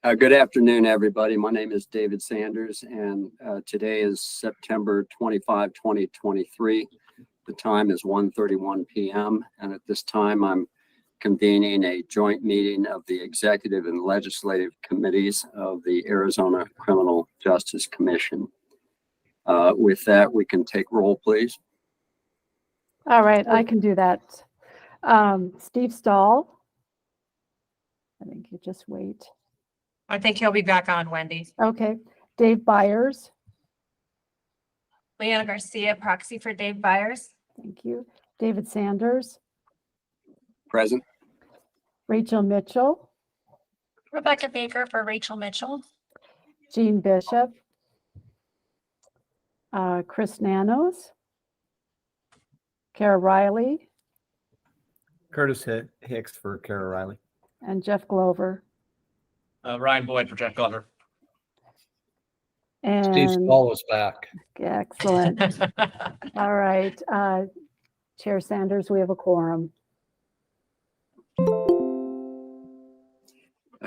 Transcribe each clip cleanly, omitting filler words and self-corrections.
Good afternoon, everybody. My name is David Sanders, and today is September 25, 2023. The time is 1:31 p.m., and at this time, I'm convening a joint meeting of the Executive and Legislative Committees of the Arizona Criminal Justice Commission. With that, we can take roll, please. All right, I can do that. Steve Stahl. I think you just wait. I think he'll be back on, Wendy. Okay. Dave Byers. Leanna Garcia, proxy for Dave Byers. Thank you. David Sanders. Present. Rachel Mitchell. Rebecca Baker for Rachel Mitchell. Jean Bishop. Chris Nanos. Kara Riley. Curtis Hicks for Kara Riley. And Jeff Glover. Ryan Boyd for Jeff Glover. And Steve Stahl is back. excellent. All right. Chair Sanders, we have a quorum.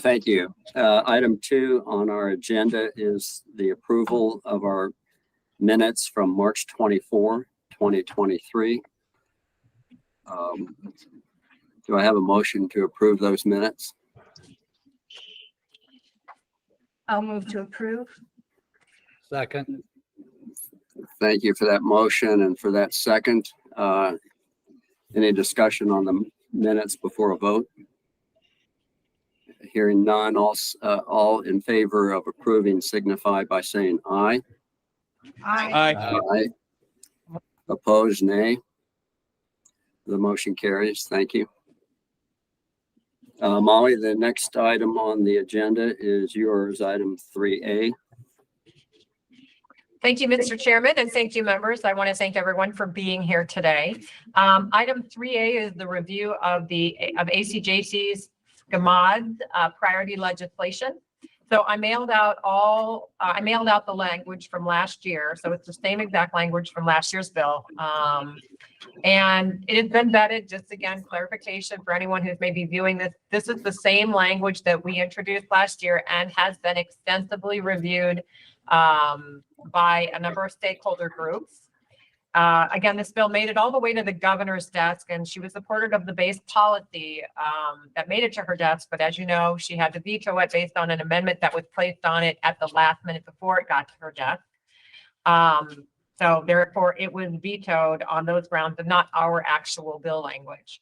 Thank you. Item 2 on our agenda is the approval of our minutes from March 24, 2023. Do I have a motion to approve those minutes? I'll move to approve. Second. Thank you for that motion and for that second. Any discussion on the minutes before a vote? Hearing none, all in favor of approving signify by saying aye. Aye. Aye. Opposed, nay. The motion carries. Thank you. Molly, the next item on the agenda is yours, item 3A. Thank you, Mr. Chairman, and thank you, members. I want to thank everyone for being here today. Item 3A is the review of ACJC's GMOD priority legislation. So I mailed out the language from last year. So it's the same exact language from last year's bill. And it has been vetted, just again, clarification for anyone who's maybe viewing this. This is the same language that we introduced last year and has been extensively reviewed by a number of stakeholder groups. Again, this bill made it all the way to the governor's desk, and she was supportive of the base policy that made it to her desk. But as you know, she had to veto it based on an amendment that was placed on it at the last minute before it got to her desk. So therefore, it was vetoed on those grounds and not our actual bill language.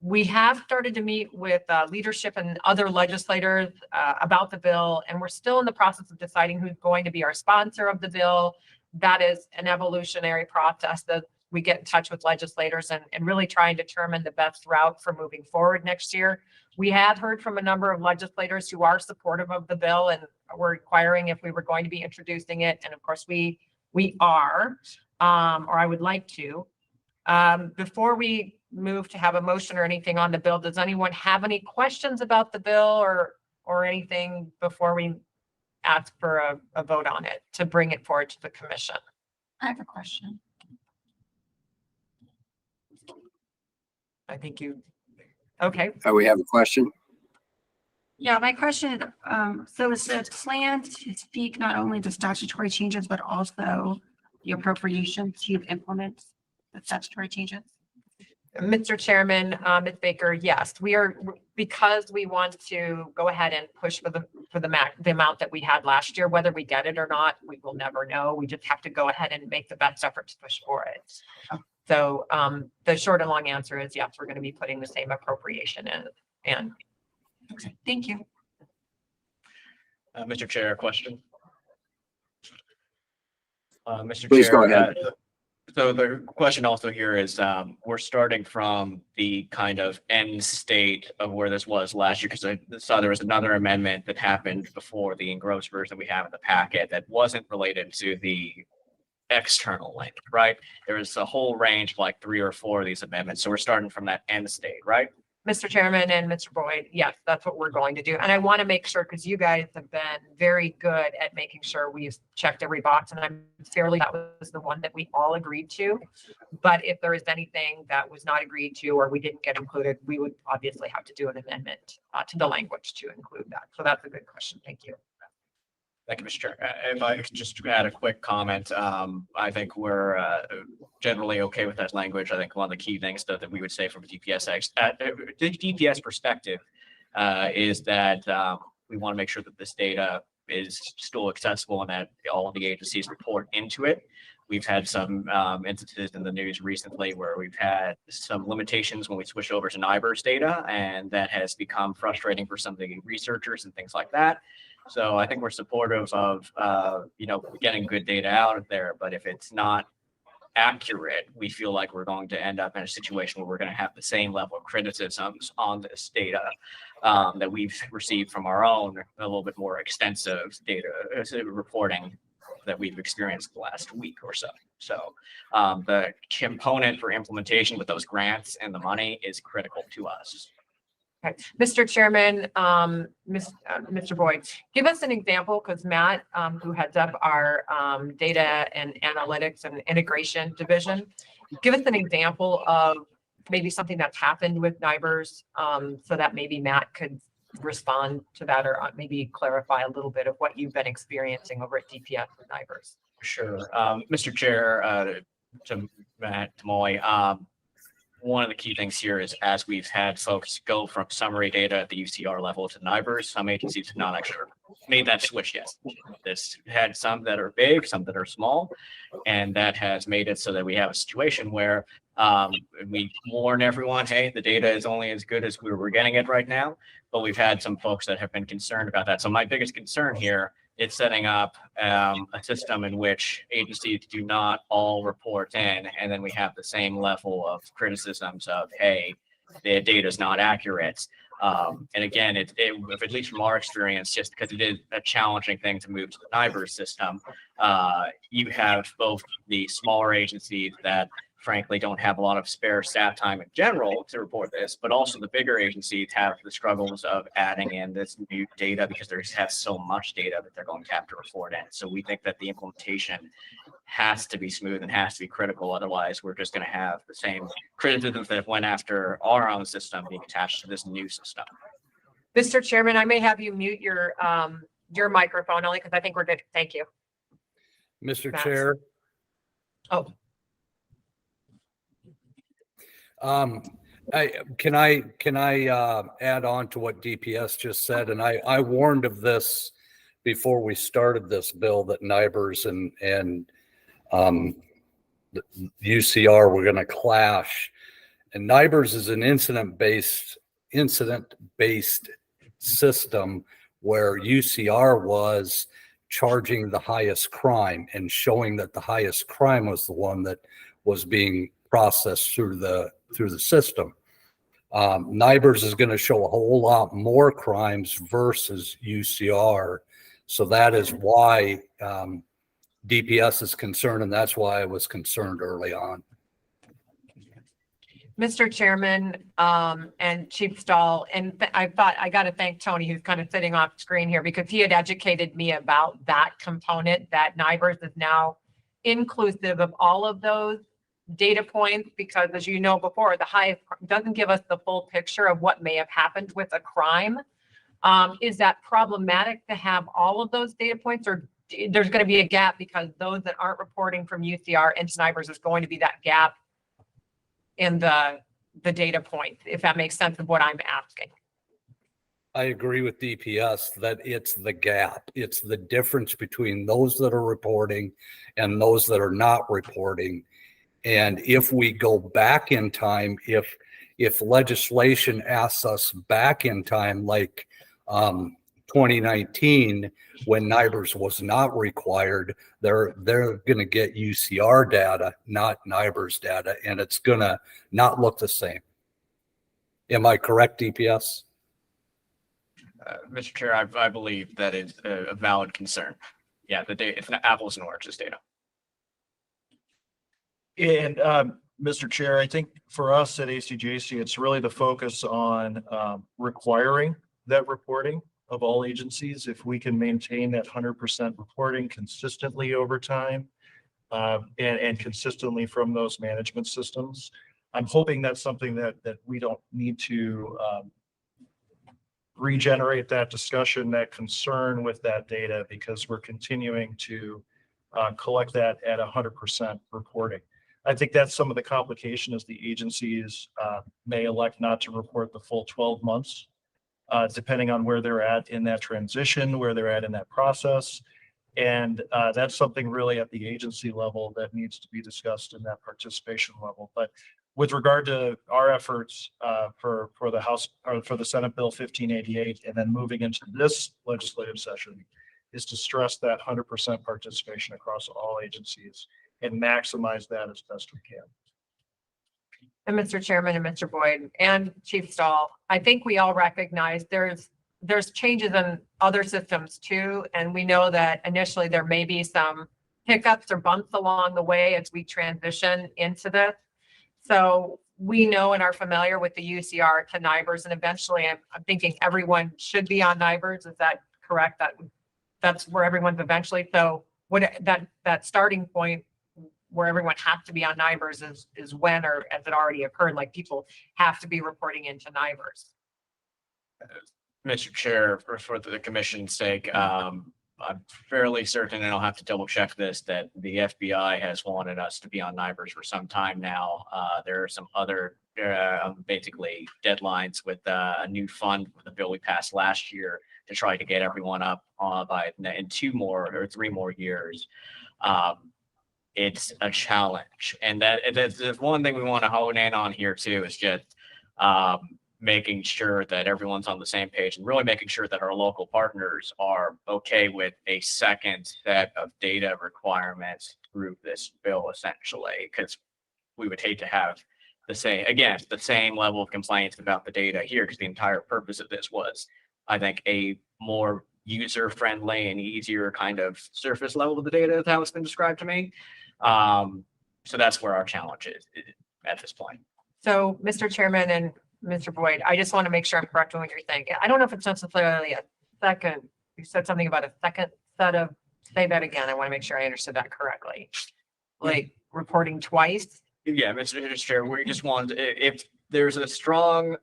We have started to meet with leadership and other legislators about the bill, and we're still in the process of deciding who's going to be our sponsor of the bill. That is an evolutionary process that we get in touch with legislators and really try and determine the best route for moving forward next year. We have heard from a number of legislators who are supportive of the bill and were inquiring if we were going to be introducing it. And of course, we are, or I would like to. Before we move to have a motion or anything on the bill, does anyone have any questions about the bill or anything before we ask for a vote on it to bring it forward to the commission? I have a question. I think you, okay. We have a question. Yeah, my question, so is the plan to speak not only the statutory changes, but also the appropriation to implement the statutory changes? Mr. Chairman, Ms. Baker, yes, we are, because we want to go ahead and push for the amount that we had last year. Whether we get it or not, we will never know. We just have to go ahead and make the best effort to push for it. So the short and long answer is yes, we're going to be putting the same appropriation in. Okay, thank you. Mr. Chair, question. Mr. Please Chair, go ahead. So the question also here is, we're starting from the kind of end state of where this was last year, because I saw there was another amendment that happened before the engrossed version that we have in the packet that wasn't related to the external link, right? There was a whole range of like 3 or 4 of these amendments. So we're starting from that end state, right? Mr. Chairman and Mr. Boyd, yes, that's what we're going to do. And I want to make sure, because you guys have been very good at making sure we've checked every box, and I'm fairly, that was the one that we all agreed to. But if there is anything that was not agreed to or we didn't get included, we would obviously have to do an amendment to the language to include that. So that's a good question. Thank you. Thank you, Mr. Chair. If I could just add a quick comment, I think we're generally okay with that language. I think one of the key things that we would say from a DPS perspective is that we want to make sure that this data is still accessible and that all of the agencies report into it. We've had some instances in the news recently where we've had some limitations when we switch over to NIBRS data, and that has become frustrating for some of the researchers and things like that. So I think we're supportive of, getting good data out of there, but if it's not accurate, we feel like we're going to end up in a situation where we're going to have the same level of criticisms on this data that we've received from our own, a little bit more extensive data reporting that we've experienced the last week or so. So the component for implementation with those grants and the money is critical to us. Okay, Mr. Chairman, Mr. Boyd, give us an example, because Matt, who heads up our data and analytics and integration division, give us an example of maybe something that's happened with NIBRS, so that maybe Matt could respond to that, or maybe clarify a little bit of what you've been experiencing over at DPS with NIBRS. Sure. Mr. Chair, to Matt Tomoy, one of the key things here is as we've had folks go from summary data at the UCR level to NIBRS, some agencies have not actually made that switch yet. This had some that are big, some that are small, and that has made it so that we have a situation where we warn everyone, hey, the data is only as good as we're getting it right now, but we've had some folks that have been concerned about that. So my biggest concern here is setting up a system in which agencies do not all report in, and then we have the same level of criticisms of, hey, the data is not accurate. And again, at least from our experience, just because it is a challenging thing to move to the NIBRS system, you have both the smaller agencies that frankly don't have a lot of spare staff time in general to report this, but also the bigger agencies have the struggles of adding in this new data because they have so much data that they're going to have to report in. So we think that the implementation has to be smooth and has to be critical. Otherwise, we're just going to have the same criticisms that went after our own system being attached to this new system. Mr. Chairman, I may have you mute your microphone only because I think we're good. Thank you. Mr. Matt. Chair. Oh, Can I add on to what DPS just said? And I warned of this before we started this bill, that NIBRS and the UCR were going to clash. And NIBRS is an incident-based system where UCR was charging the highest crime and showing that the highest crime was the one that was being processed through the system. NIBRS is going to show a whole lot more crimes versus UCR. So that is why DPS is concerned, and that's why I was concerned early on. Mr. Chairman, and Chief Stahl, and I thought I got to thank Tony, who's kind of sitting off screen here, because he had educated me about that component, that NIBRS is now inclusive of all of those data points, because as you know before, the highest doesn't give us the full picture of what may have happened with a crime. Is that problematic to have all of those data points, or there's going to be a gap because those that aren't reporting from UCR and NIBRS is going to be that gap in the data points, if that makes sense of what I'm asking? I agree with DPS that it's the gap. It's the difference between those that are reporting and those that are not reporting. And if we go back in time, if legislation asks us back in time, like 2019, when NIBRS was not required, they're going to get UCR data, not NIBRS data, and it's going to not look the same. Am I correct, DPS? Mr. Chair, I believe that is a valid concern. Yeah, the data, it's not apples and oranges data. And Mr. Chair, I think for us at ACJC, it's really the focus on requiring that reporting of all agencies. If we can maintain that 100% reporting consistently over time and consistently from those management systems, I'm hoping that's something that we don't need to regenerate that discussion, that concern with that data, because we're continuing to collect that at 100% reporting. I think that's some of the complication is the agencies may elect not to report the full 12 months, depending on where they're at in that transition, where they're at in that process. And that's something really at the agency level that needs to be discussed in that participation level. But with regard to our efforts for the House or for the Senate Bill 1588, and then moving into this legislative session, is to stress that 100% participation across all agencies and maximize that as best we can. And Mr. Chairman and Mr. Boyd and Chief Stahl, I think we all recognize there's changes in other systems too. And we know that initially there may be some hiccups or bumps along the way as we transition into this. So we know and are familiar with the UCR to NIBRS, and eventually I'm thinking everyone should be on NIBRS. Is that correct? That's where everyone's eventually. So what that starting point where everyone has to be on NIBRS is when, or has it already occurred? Like people have to be reporting into NIBRS. Mr. Chair, for the commission's sake, I'm fairly certain, and I'll have to double check this, that the FBI has wanted us to be on NIBRS for some time now. There are some other basically deadlines with a new fund with the bill we passed last year to try to get everyone up in 2 more or 3 more years. It's a challenge, and that's one thing we want to hone in on here too, is just making sure that everyone's on the same page and really making sure that our local partners are okay with a second set of data requirements through this bill, essentially, because we would hate to have the same level of complaints about the data here, because the entire purpose of this was, I think, a more user-friendly and easier kind of surface level of the data is how it's been described to me. So that's where our challenge is at this point. So Mr. Chairman and Mr. Boyd, I just want to make sure I'm correct on what you're saying. I don't know if it's necessarily a second, you said something about a second set of, say that again. I want to make sure I understood that correctly. Like reporting twice? Yeah, Mr. Chair, we just want, if there's a strong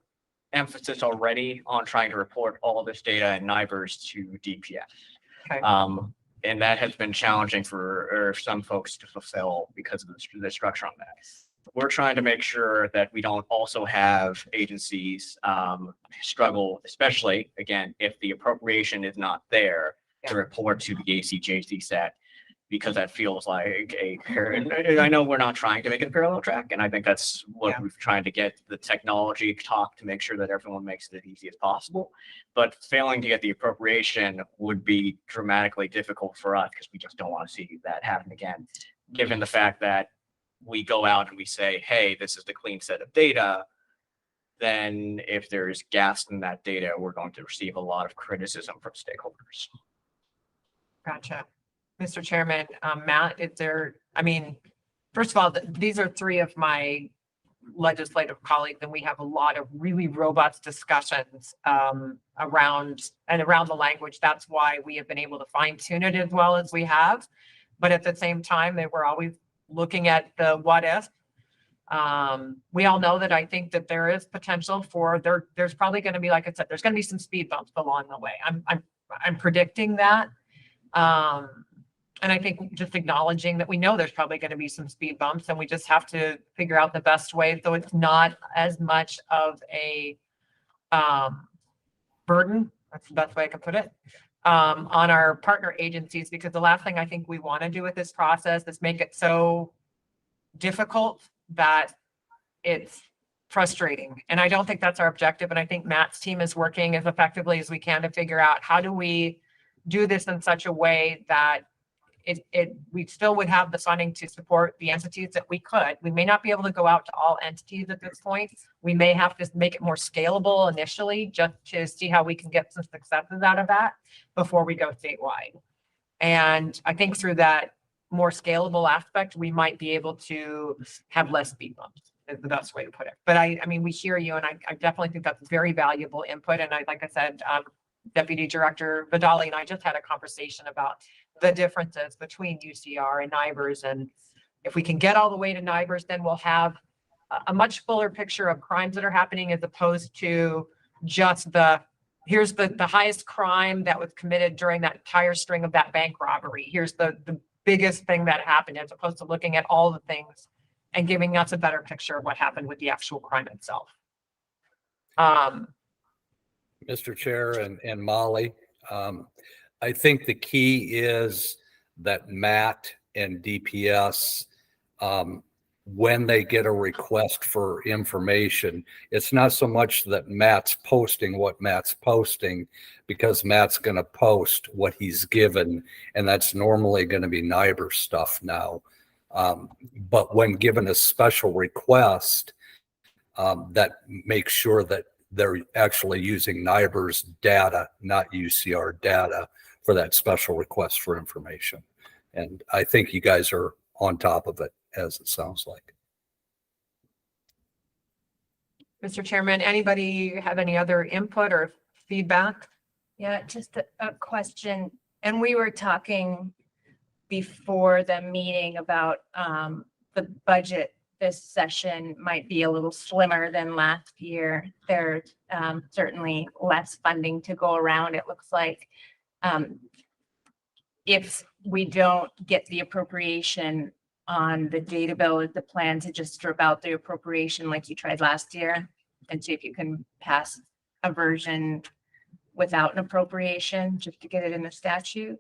emphasis already on trying to report all of this data in NIBRS to DPS. Okay. And that has been challenging for some folks to fulfill because of the structure on that. We're trying to make sure that we don't also have agencies struggle, especially, again, if the appropriation is not there to report to the ACJC set, because that feels like I know we're not trying to make it a parallel track, and I think that's what we've tried to get the technology talk to make sure that everyone makes it as easy as possible. But failing to get the appropriation would be dramatically difficult for us, because we just don't want to see that happen again, given the fact that we go out and we say, hey, this is the clean set of data. Then if there's gaps in that data, we're going to receive a lot of criticism from stakeholders. Gotcha. Mr. Chairman, Matt, first of all, these are 3 of my legislative colleagues, and we have a lot of really robust discussions around the language. That's why we have been able to fine tune it as well as we have. But at the same time, they were always looking at the what if. We all know that I think that there is potential for there's probably going to be, like I said, there's going to be some speed bumps along the way. I'm predicting that. And I think just acknowledging that we know there's probably going to be some speed bumps, and we just have to figure out the best way so it's not as much of a burden. That's the best way I can put it. On our partner agencies, because the last thing I think we want to do with this process is make it so difficult that it's frustrating. And I don't think that's our objective. And I think Matt's team is working as effectively as we can to figure out how do we do this in such a way that we still would have the funding to support the entities that we could. We may not be able to go out to all entities at this point. We may have to make it more scalable initially just to see how we can get some successes out of that before we go statewide. And I think through that more scalable aspect, we might be able to have less speed bumps, is the best way to put it. But I mean, we hear you, and I definitely think that's very valuable input. And like I said, Deputy Director Vidali and I just had a conversation about the differences between UCR and NIBRS. And if we can get all the way to NIBRS, then we'll have a much fuller picture of crimes that are happening, as opposed to just here's the highest crime that was committed during that entire string of that bank robbery. Here's the biggest thing that happened, as opposed to looking at all the things and giving us a better picture of what happened with the actual crime itself. Mr. Chair and Molly, I think the key is that Matt and DPS, when they get a request for information, it's not so much that Matt's posting what Matt's posting, because Matt's going to post what he's given, and that's normally going to be NIBRS stuff now. But when given a special request, that makes sure that they're actually using NIBRS data, not UCR data, for that special request for information. And I think you guys are on top of it, as it sounds like. Mr. Chairman, anybody have any other input or feedback? Yeah, just a question. And we were talking before the meeting about the budget this session might be a little slimmer than last year. There's certainly less funding to go around, it looks like. If we don't get the appropriation on the data bill, is the plan to just strip out the appropriation like you tried last year and see if you can pass a version without an appropriation just to get it in the statute?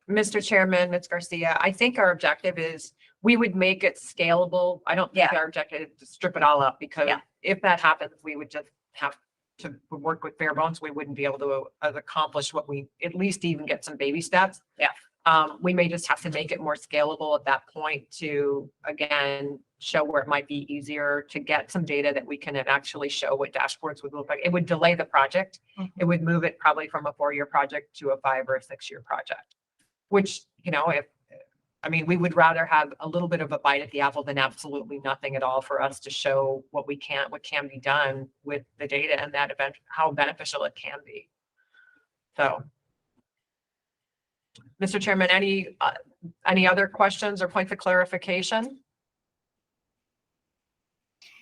Mr. Chairman, Ms. Garcia, I think our objective is we would make it scalable. I don't think Yeah. our objective is to strip it all up, because Yeah. if that happens, we would just have to work with bare bones. We wouldn't be able to accomplish what we, at least even get some baby steps. Yeah. We may just have to make it more scalable at that point to, again, show where it might be easier to get some data that we can actually show what dashboards would look like. It would delay the project. Mhm. It would move it probably from a 4-year project to a 5 or a 6-year project, which, you know, we would rather have a little bit of a bite at the apple than absolutely nothing at all, for us to show what can be done with the data and that event, how beneficial it can be. So. Mr. Chairman, any other questions or points of clarification?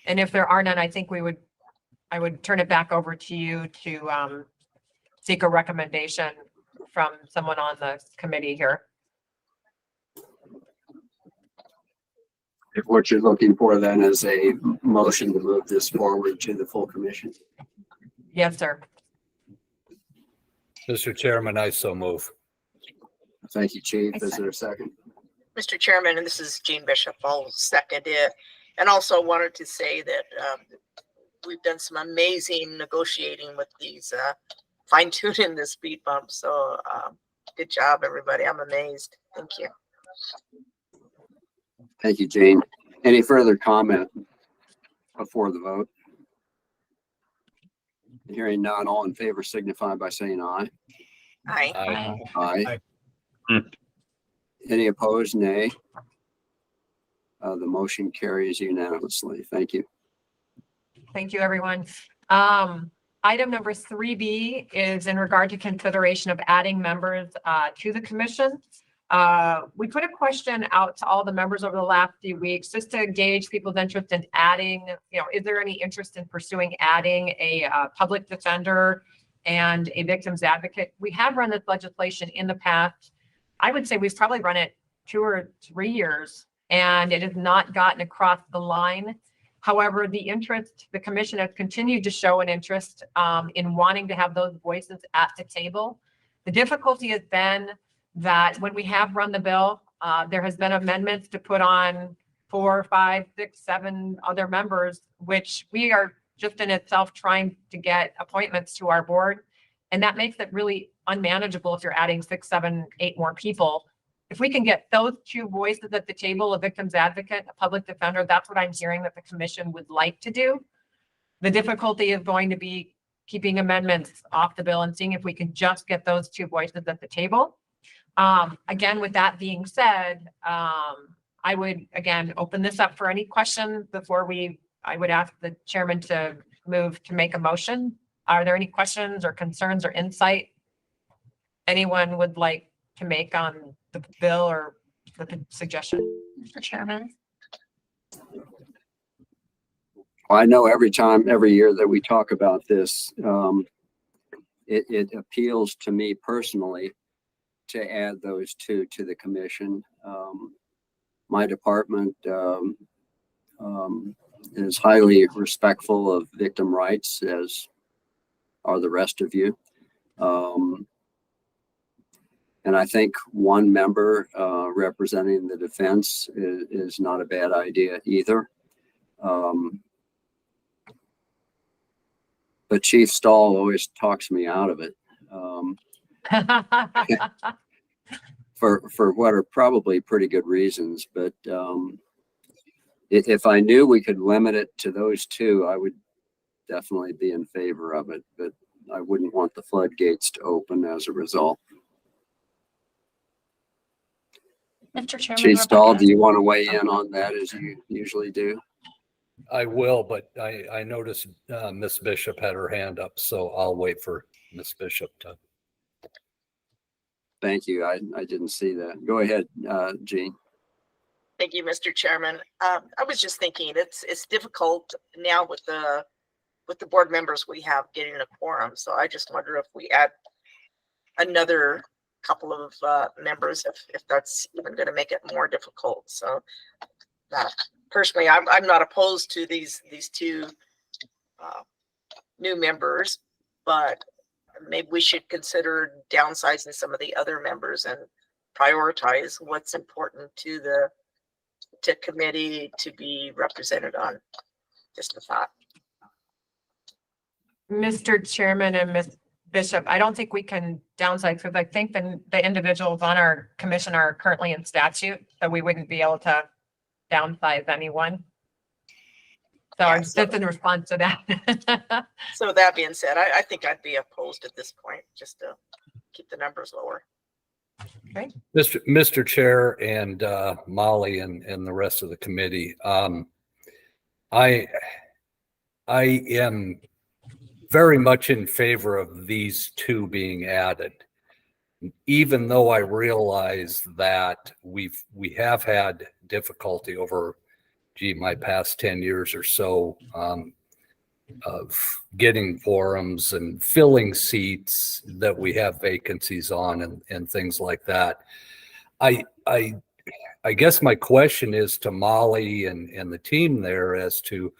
And if there are none, I think I would turn it back over to you to seek a recommendation from someone on the committee here. If what you're looking for then is a motion to move this forward to the full commission. Yes, sir. Mr. Chairman, I so move. Thank you, Chief. Is there a second? Mr. Chairman, and this is Jean Bishop, I'll second it. And also wanted to say that we've done some amazing negotiating with these fine tuning the speed bump. So good job, everybody. I'm amazed. Thank you. Thank you, Jane. Any further comment before the vote? Hearing none, all in favor signify by saying aye. Aye. Aye. Aye. Aye. Any opposed? Nay. The motion carries unanimously. Thank you. Thank you, everyone. Item number 3B is in regard to consideration of adding members to the commission. We put a question out to all the members over the last few weeks just to gauge people's interest in adding, is there any interest in pursuing adding a public defender and a victim's advocate? We have run this legislation in the past. I would say we've probably run it 2 or 3 years, and it has not gotten across the line. However, the commission has continued to show an interest in wanting to have those voices at the table. The difficulty has been that when we have run the bill, there has been amendments to put on 4, 5, 6, 7 other members, which we are just in itself trying to get appointments to our board. And that makes it really unmanageable if you're adding 6, 7, 8 more people. If we can get those 2 voices at the table, a victim's advocate, a public defender, that's what I'm hearing that the commission would like to do. The difficulty is going to be keeping amendments off the bill and seeing if we can just get those 2 voices at the table. Again, with that being said, I would again open this up for any questions before I would ask the chairman to move to make a motion. Are there any questions or concerns or insight anyone would like to make on the bill or the suggestion? Mr. Chairman? I know every year that we talk about this, it appeals to me personally to add those two to the commission. My department is highly respectful of victim rights, as are the rest of you. And I think one member representing the defense is not a bad idea either. But Chief Stahl always talks me out of it. For what are probably pretty good reasons, but if I knew we could limit it to those two, I would definitely be in favor of it, but I wouldn't want the floodgates to open as a result. Mr. Chairman? Chief Stahl, Rebecca. do you want to weigh in on that as you usually do? I will, but I noticed Miss Bishop had her hand up, so I'll wait for Miss Bishop to. Thank you. I didn't see that. Go ahead, Jean. Thank you, Mr. Chairman. I was just thinking it's difficult now with the board members we have getting a quorum. So I just wonder if we add another couple of members, if that's even going to make it more difficult. So personally, I'm not opposed to these two new members, but maybe we should consider downsizing some of the other members and prioritize what's important to committee to be represented on. Just a thought. Mr. Chairman and Ms. Bishop, I don't think we can downsize because I think the individuals on our commission are currently in statute, so we wouldn't be able to downsize anyone. So Yeah, just in response to that. So that being said, I think I'd be opposed at this point, just to keep the numbers lower. Okay. Mr. Chair and Molly and the rest of the committee, I am very much in favor of these two being added, even though I realize that we have had difficulty over, my past 10 years or so of getting forums and filling seats that we have vacancies on and things like that. I guess my question is to Molly and the team there as to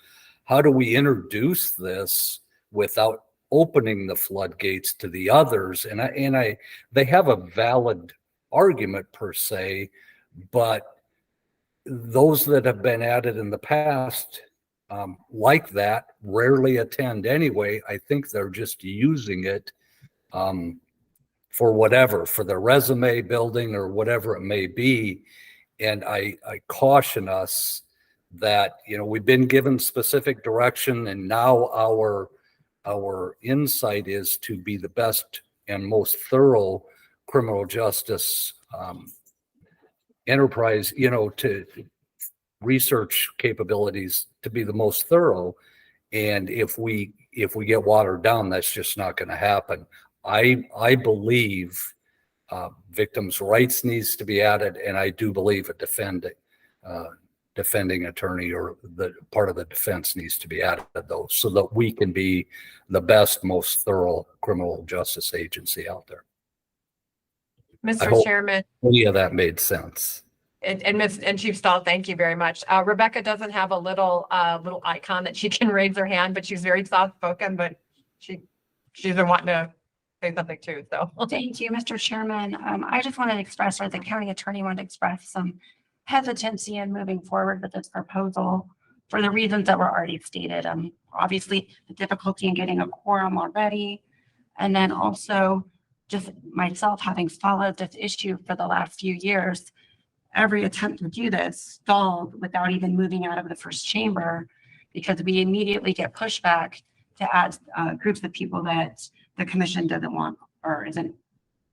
how do we introduce this without opening the floodgates to the others? And they have a valid argument per se, but those that have been added in the past like that rarely attend anyway. I think they're just using it for whatever, for their resume building or whatever it may be. And I caution us that, we've been given specific direction, and now our insight is to be the best and most thorough criminal justice enterprise, to research capabilities to be the most thorough. And if we get watered down, that's just not going to happen. I believe victims' rights needs to be added, and I do believe a defending attorney or the part of the defense needs to be added to those, so that we can be the best, most thorough criminal justice agency out there. Mr. hope- Chairman Any of that made sense? and Chief Stahl, thank you very much. Rebecca doesn't have a little icon that she can raise her hand, but she's very soft spoken, but she's been wanting to say something too, so. Thank you, Mr. Chairman. I just wanted to express, or the county attorney wanted to express some hesitancy in moving forward with this proposal for the reasons that were already stated. Obviously, the difficulty in getting a quorum already, and then also just myself having followed this issue for the last few years. Every attempt to do this stalled without even moving out of the first chamber, because we immediately get pushback to add groups of people that the commission doesn't want or isn't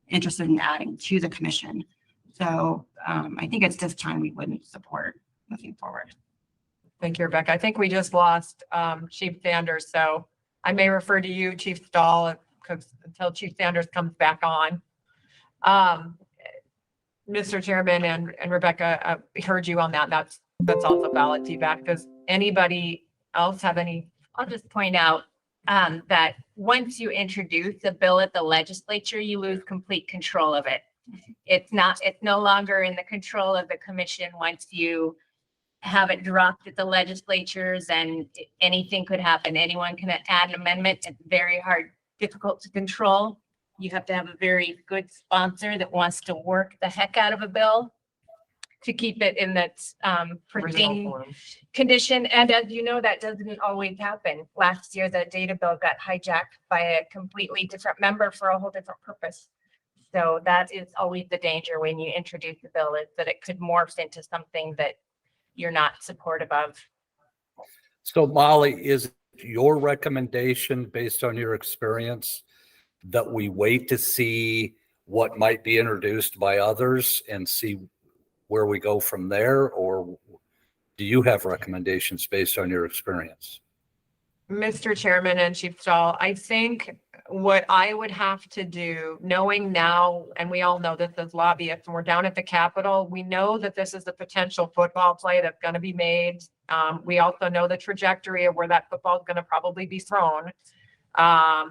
interested in adding to the commission. So I think it's this time we wouldn't support moving forward. Thank you, Rebecca. I think we just lost Chief Sanders, so I may refer to you, Chief Stahl, until Chief Sanders comes back on. Mr. Chairman and Rebecca, heard you on that. That's also valid feedback. Does anybody else have any? I'll just point out that once you introduce a bill at the legislature, you lose complete control of it. It's no longer in the control of the commission once you have it dropped at the legislatures, and anything could happen. Anyone can add an amendment. It's very hard, difficult to control. You have to have a very good sponsor that wants to work the heck out of a bill to keep it in that pristine condition. And as you know, that doesn't always happen. Last year, the data bill got hijacked by a completely different member for a whole different purpose. So that is always the danger when you introduce a bill, is that it could morph into something that you're not supportive of. So Molly, is your recommendation based on your experience that we wait to see what might be introduced by others and see where we go from there? Or do you have recommendations based on your experience? Mr. Chairman and Chief Stahl, I think what I would have to do, knowing now, and we all know this as lobbyists, and we're down at the Capitol, we know that this is a potential football play that's going to be made. We also know the trajectory of where that football is going to probably be thrown.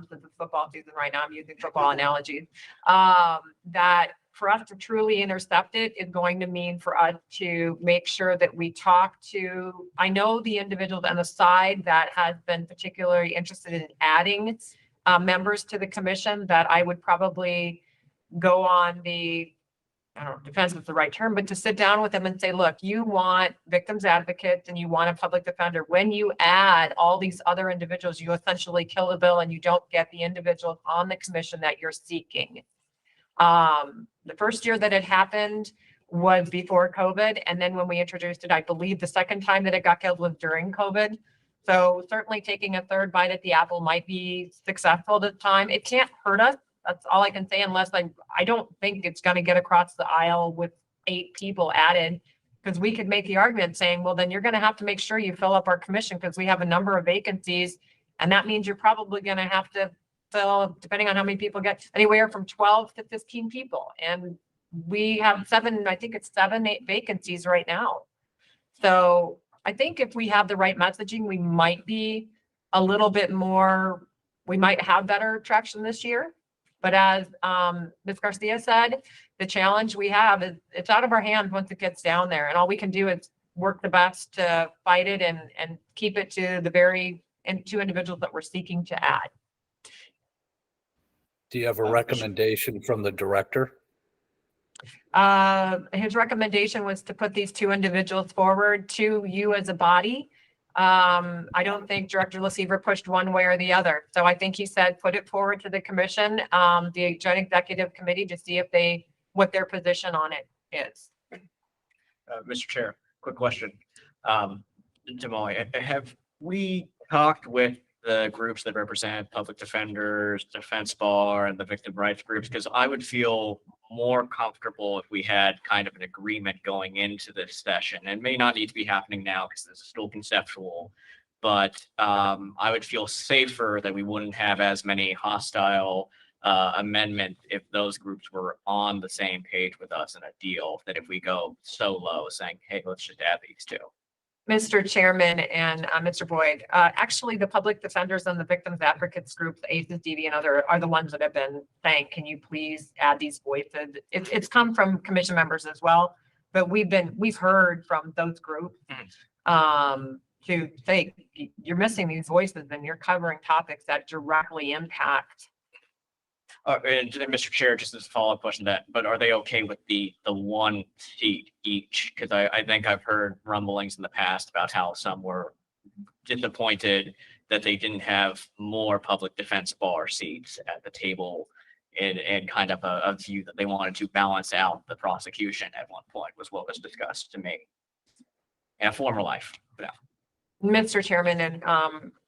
Since it's football season right now, I'm using football analogies. That for us to truly intercept it is going to mean for us to make sure that we talk to, I know the individuals on the side that has been particularly interested in adding members to the commission, that I would probably go on the, I don't know, depends if it's the right term, but to sit down with them and say, look, you want victims advocates and you want a public defender. When you add all these other individuals, you essentially kill the bill and you don't get the individuals on the commission that you're seeking. The first year that it happened was before COVID. And then when we introduced it, I believe the second time that it got killed was during COVID. So certainly taking a third bite at the apple might be successful this time. It can't hurt us. That's all I can say, unless I don't think it's going to get across the aisle with 8 people added, because we could make the argument saying, well, then you're going to have to make sure you fill up our commission because we have a number of vacancies. And that means you're probably going to have to fill, depending on how many people get, anywhere from 12 to 15 people. And we have 7, I think it's 7, 8 vacancies right now. So I think if we have the right messaging, we might be a little bit more, we might have better traction this year. But as Ms. Garcia said, the challenge we have is it's out of our hands once it gets down there. And all we can do is work the best to fight it and keep it to the very 2 individuals that we're seeking to add. Do you have a recommendation from the director? His recommendation was to put these 2 individuals forward to you as a body. I don't think Director LaSever pushed one way or the other. So I think he said, put it forward to the commission, the Joint Executive Committee, to see if what their position on it is. Mr. Chair, quick question. Demoy, have we talked with the groups that represent public defenders, defense bar, and the victim rights groups? Because I would feel more comfortable if we had kind of an agreement going into this session. And it may not need to be happening now because this is still conceptual, but I would feel safer that we wouldn't have as many hostile amendment if those groups were on the same page with us in a deal, that if we go solo saying, hey, let's just add these 2. Mr. Chairman and Mr. Boyd, actually the public defenders and the victims advocates group, the ACES, DV, and other are the ones that have been saying, can you please add these voices? It's come from commission members as well, but we've heard from those groups to say, you're missing these voices and you're covering topics that directly impact. And Mr. Chair, just as a follow-up question to that, but are they okay with the 1 seat each? Because I think I've heard rumblings in the past about how some were disappointed that they didn't have more public defense bar seats at the table, and kind of a view that they wanted to balance out the prosecution at one point was what was discussed to me in a former life. Yeah. Mr. Chairman and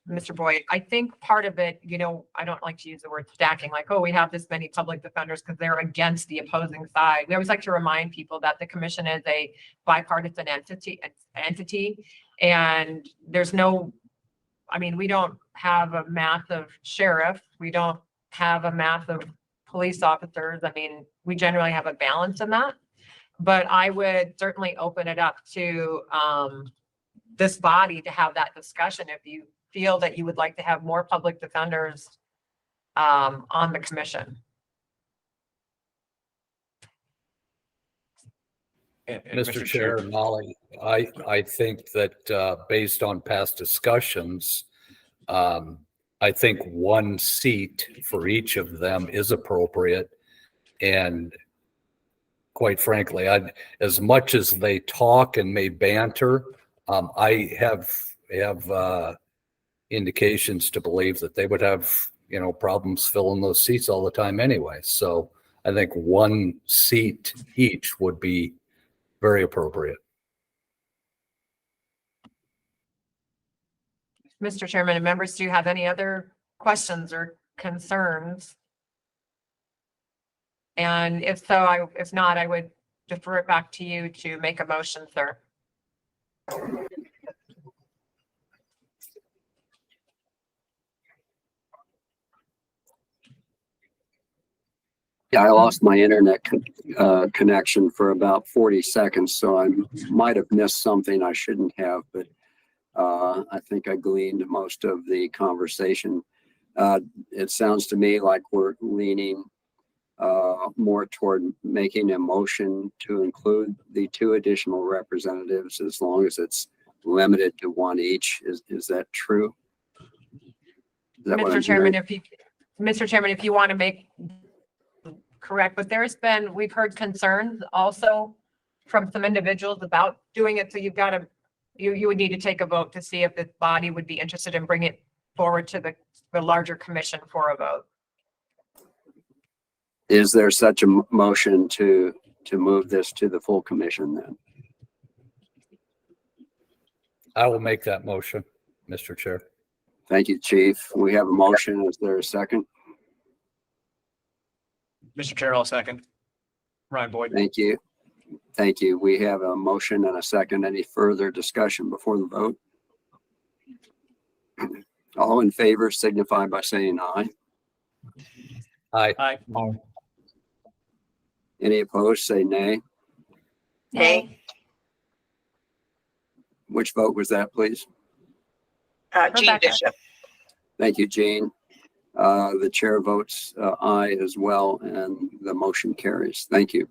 Mr. Boyd, I think part of it, you know, I don't like to use the word stacking, like, oh, we have this many public defenders because they're against the opposing side. We always like to remind people that the commission is a bipartisan entity, and there's no, I mean, we don't have a massive sheriff. We don't have a massive police officers. I mean, we generally have a balance in that. But I would certainly open it up to this body to have that discussion if you feel that you would like to have more public defenders on the commission. Mr. Chair, Molly, I think that based on past discussions, I think one seat for each of them is appropriate. And quite frankly, as much as they talk and may banter, I have indications to believe that they would have, you know, problems filling those seats all the time anyway. So I think one seat each would be very appropriate. Mr. Chairman and members, do you have any other questions or concerns? And if so, if not, I would defer it back to you to make a motion, sir. Yeah, I lost my internet connection for about 40 seconds, so I might have missed something I shouldn't have, but I think I gleaned most of the conversation. It sounds to me like we're leaning more toward making a motion to include the 2 additional representatives as long as it's limited to 1 each. Is that true? Is that what I'm Mr. Chairman, hearing? Mr. Chairman, if you want to make correct, but there's been, we've heard concerns also from some individuals about doing it. So you've got to, you would need to take a vote to see if this body would be interested in bringing it forward to the larger commission for a vote. Is there such a motion to move this to the full commission then? I will make that motion, Mr. Chair. Thank you, Chief. We have a motion. Is there a second? Mr. Chair, I'll second. Ryan Boyd. Thank you. Thank you. We have a motion and a second. Any further discussion before the vote? All in favor signify by saying aye. Aye. Aye. Any opposed, say nay. Nay. Which vote was that, please? Jean Rebecca. Bishop. Thank you, Jean. The chair votes aye as well, and the motion carries. Thank you.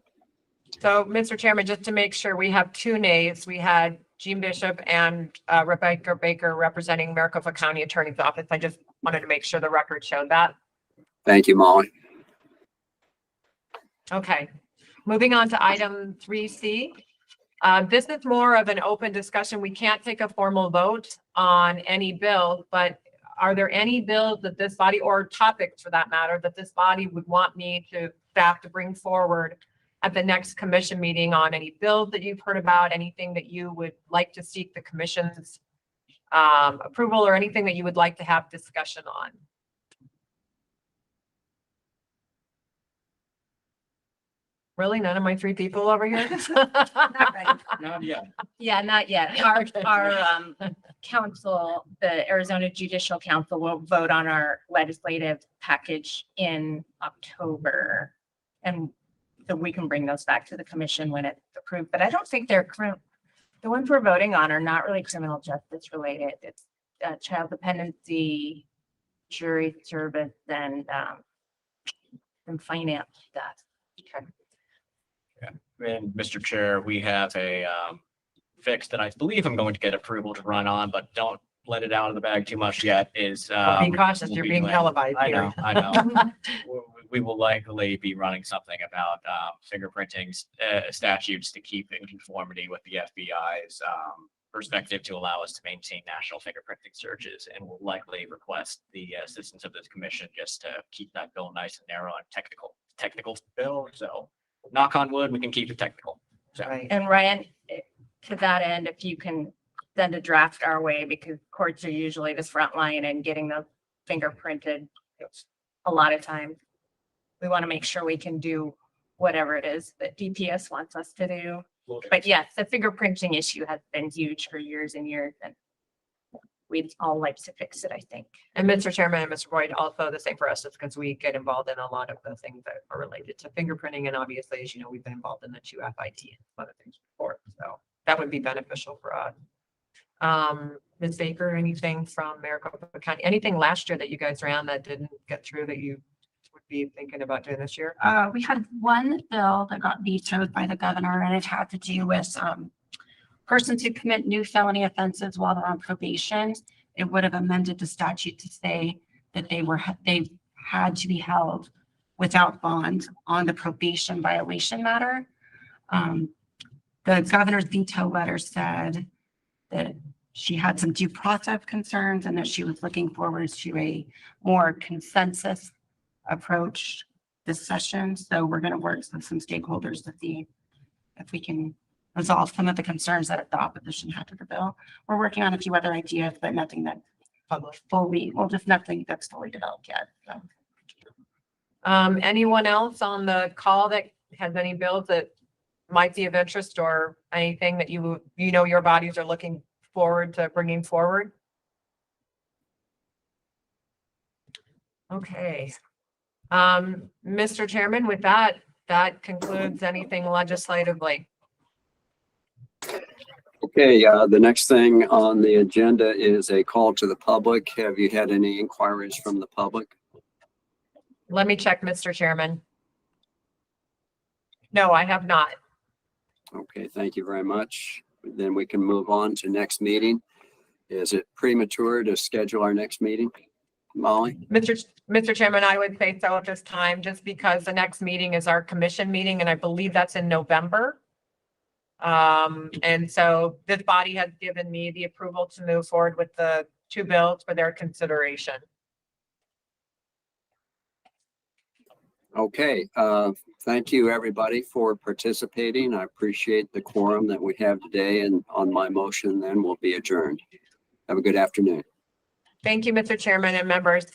So, Mr. Chairman, just to make sure, we have 2 nays. We had Jean Bishop and Rebecca Baker representing Maricopa County Attorney's Office. I just wanted to make sure the record showed that. Thank you, Molly. Okay, moving on to item 3C. This is more of an open discussion. We can't take a formal vote on any bill, but are there any bills that this body, or topics for that matter, that this body would want me to staff to bring forward at the next commission meeting on any bills that you've heard about, anything that you would like to seek the commission's approval, or anything that you would like to have discussion on? Really? None of my 3 people over here? Not yet. Yeah, not yet. Our council, the Arizona Judicial Council, will vote on our legislative package in October. And so we can bring those back to the commission when it's approved, but I don't think they're the ones we're voting on are not really criminal justice related. It's child dependency, jury service, and finance stuff. Okay. And Mr. Chair, we have a fix that I believe I'm going to get approval to run on, but don't let it out of the bag too much yet, is Be cautious, we'll you're be being like- televised I here. know, I know. We will likely be running something about fingerprinting statutes to keep in conformity with the FBI's perspective to allow us to maintain national fingerprinting searches, and will likely request the assistance of this commission just to keep that bill nice and narrow and technical bill. So knock on wood, we can keep it technical. So Right. And Ryan, to that end, if you can send a draft our way because courts are usually the front line and getting the fingerprinted a lot of times. We want to make sure we can do whatever it is that DPS wants us to do. But yes, the fingerprinting issue has been huge for years and years, and we'd all like to fix it, I think. And Mr. Chairman and Mr. Boyd, also the same for us, it's because we get involved in a lot of the things that are related to fingerprinting. And obviously, as you know, we've been involved in the 2 FIT and other things before. So that would be beneficial for us. Ms. Baker, anything from Maricopa County, anything last year that you guys ran that didn't get through that you would be thinking about doing this year? We had one bill that got vetoed by the governor, and it had to do with persons who commit new felony offenses while they're on probation. It would have amended the statute to say that they had to be held without bond on the probation violation matter. The governor's veto letter said that she had some due process concerns and that she was looking forward to a more consensus approach this session. So we're going to work with some stakeholders to see if we can resolve some of the concerns that the opposition had to the bill. We're working on a few other ideas, but nothing that nothing that's fully developed yet. So. Anyone else on the call that has any bills that might be of interest or anything that you know your bodies are looking forward to bringing forward? Okay. Mr. Chairman, with that concludes anything legislatively. Okay, the next thing on the agenda is a call to the public. Have you had any inquiries from the public? Let me check, Mr. Chairman. No, I have not. Okay, thank you very much. Then we can move on to next meeting. Is it premature to schedule our next meeting, Molly? Mr. Chairman, I would say so at this time, just because the next meeting is our commission meeting, and I believe that's in November. And so this body has given me the approval to move forward with the 2 bills for their consideration. Okay, thank you, everybody, for participating. I appreciate the quorum that we have today, and on my motion then we'll be adjourned. Have a good afternoon. Thank you, Mr. Chairman and members.